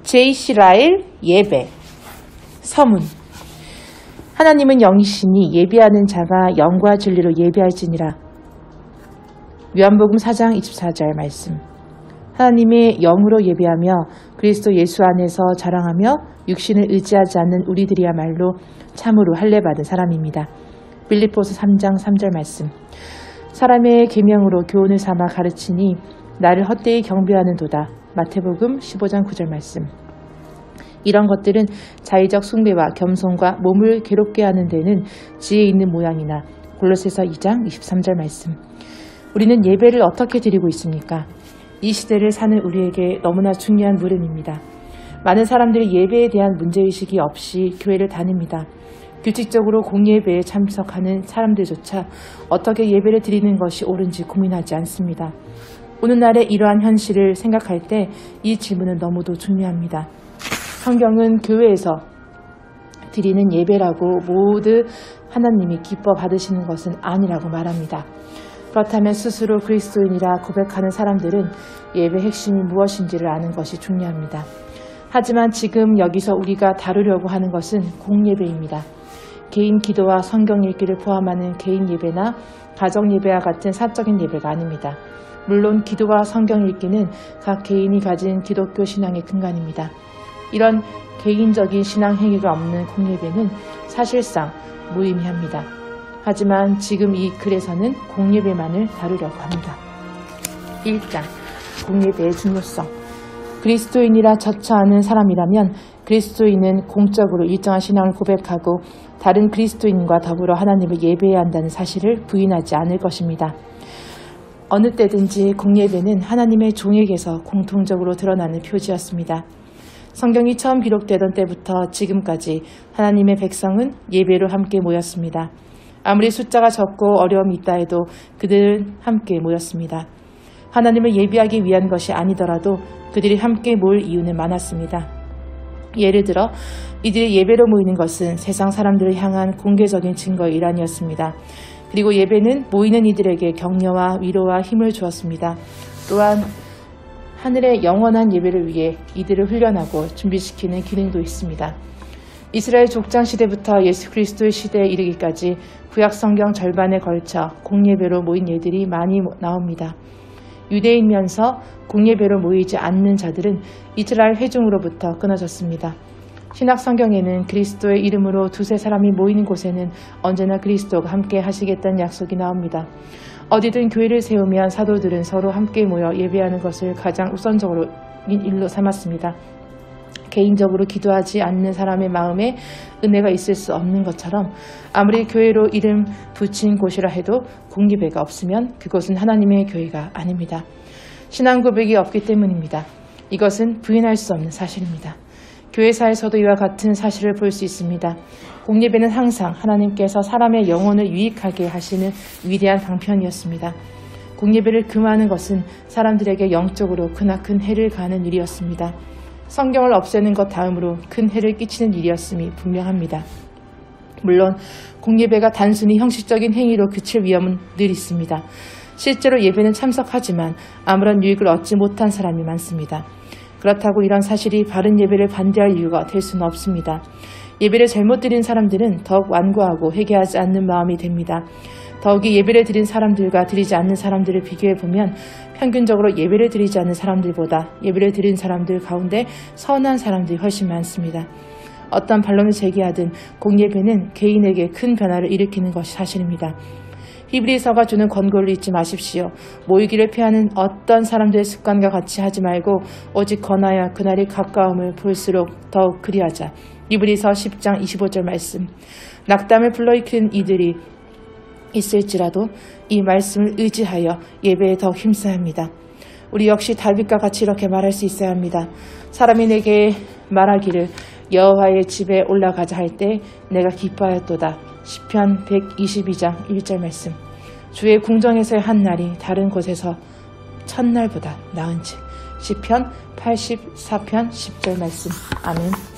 제2시 라일 예배. 서문. 하나님은 영이시니 예배하는 자가 영과 진리로 예배할지니라. 요한복음 4장 24절 말씀. 하나님의 영으로 예배하며 그리스도 예수 안에서 자랑하며 육신을 의지하지 않는 우리들이야말로 참으로 할례받은 사람입니다. 빌립보서 3장 3절 말씀. 사람의 계명으로 교훈을 삼아 가르치니 나를 헛되이 경배하는 도다. 마태복음 15장 9절 말씀. 이런 것들은 자의적 숭배와 겸손과 몸을 괴롭게 하는 데는 지혜 있는 모양이나 골로새서 2장 23절 말씀. 우리는 예배를 어떻게 드리고 있습니까? 이 시대를 사는 우리에게 너무나 중요한 물음입니다. 많은 사람들이 예배에 대한 문제의식이 없이 교회를 다닙니다. 규칙적으로 공예배에 참석하는 사람들조차 어떻게 예배를 드리는 것이 옳은지 고민하지 않습니다. 오늘날의 이러한 현실을 생각할 때 이 질문은 너무도 중요합니다. 성경은 교회에서 드리는 예배라고 모두 하나님이 기뻐 받으시는 것은 아니라고 말합니다. 그렇다면 스스로 그리스도인이라 고백하는 사람들은 예배의 핵심이 무엇인지를 아는 것이 중요합니다. 하지만 지금 여기서 우리가 다루려고 하는 것은 공예배입니다. 개인 기도와 성경 읽기를 포함하는 개인 예배나 가정 예배와 같은 사적인 예배가 아닙니다. 물론 기도와 성경 읽기는 각 개인이 가진 기독교 신앙의 근간입니다. 이런 개인적인 신앙 행위가 없는 공예배는 사실상 무의미합니다. 하지만 지금 이 글에서는 공예배만을 다루려고 합니다. 1장 공예배의 중요성. 그리스도인이라 자처하는 사람이라면 그리스도인은 공적으로 일정한 신앙을 고백하고 다른 그리스도인과 더불어 하나님을 예배해야 한다는 사실을 부인하지 않을 것입니다. 어느 때든지 공예배는 하나님의 종에게서 공통적으로 드러나는 표지였습니다. 성경이 처음 기록되던 때부터 지금까지 하나님의 백성은 예배로 함께 모였습니다. 아무리 숫자가 적고 어려움이 있다 해도 그들은 함께 모였습니다. 하나님을 예배하기 위한 것이 아니더라도 그들이 함께 모일 이유는 많았습니다. 예를 들어 이들이 예배로 모이는 것은 세상 사람들을 향한 공개적인 증거의 일환이었습니다. 그리고 예배는 모이는 이들에게 격려와 위로와 힘을 주었습니다. 또한 하늘의 영원한 예배를 위해 이들을 훈련하고 준비시키는 기능도 있습니다. 이스라엘 족장 시대부터 예수 그리스도의 시대에 이르기까지 구약 성경 절반에 걸쳐 공예배로 모인 예들이 많이 나옵니다. 유대인이면서 공예배로 모이지 않는 자들은 이스라엘 회중으로부터 끊어졌습니다. 신약 성경에는 그리스도의 이름으로 두세 사람이 모이는 곳에는 언제나 그리스도가 함께 하시겠다는 약속이 나옵니다. 어디든 교회를 세우면 사도들은 서로 함께 모여 예배하는 것을 가장 우선적으로 일로 삼았습니다. 개인적으로 기도하지 않는 사람의 마음에 은혜가 있을 수 없는 것처럼 아무리 교회로 이름 붙인 곳이라 해도 공예배가 없으면 그곳은 하나님의 교회가 아닙니다. 신앙 고백이 없기 때문입니다. 이것은 부인할 수 없는 사실입니다. 교회사에서도 이와 같은 사실을 볼 수 있습니다. 공예배는 항상 하나님께서 사람의 영혼을 유익하게 하시는 위대한 방편이었습니다. 공예배를 금하는 것은 사람들에게 영적으로 크나큰 해를 가하는 일이었습니다. 성경을 없애는 것 다음으로 큰 해를 끼치는 일이었음이 분명합니다. 물론 공예배가 단순히 형식적인 행위로 그칠 위험은 늘 있습니다. 실제로 예배는 참석하지만 아무런 유익을 얻지 못한 사람이 많습니다. 그렇다고 이런 사실이 바른 예배를 반대할 이유가 될 수는 없습니다. 예배를 잘못 드린 사람들은 더욱 완고하고 회개하지 않는 마음이 됩니다. 더욱이 예배를 드린 사람들과 드리지 않는 사람들을 비교해보면 평균적으로 예배를 드리지 않는 사람들보다 예배를 드린 사람들 가운데 선한 사람들이 훨씬 많습니다. 어떤 반론을 제기하든 공예배는 개인에게 큰 변화를 일으키는 것이 사실입니다. 히브리서가 주는 권고를 잊지 마십시오. 모이기를 피하는 어떤 사람들의 습관과 같이 하지 말고 오직 권하여 그날이 가까움을 볼수록 더욱 그리하자. 히브리서 10장 25절 말씀. 낙담을 불러일으키는 이들이 있을지라도 이 말씀을 의지하여 예배에 더 힘써야 합니다. 우리 역시 다윗과 같이 이렇게 말할 수 있어야 합니다. 사람이 내게 말하기를 여호와의 집에 올라가자 할 때 내가 기뻐하였도다. 시편 122장 1절 말씀. 주의 궁정에서의 한 날이 다른 곳에서 첫날보다 나은즉. 시편 84편 10절 말씀. 아멘.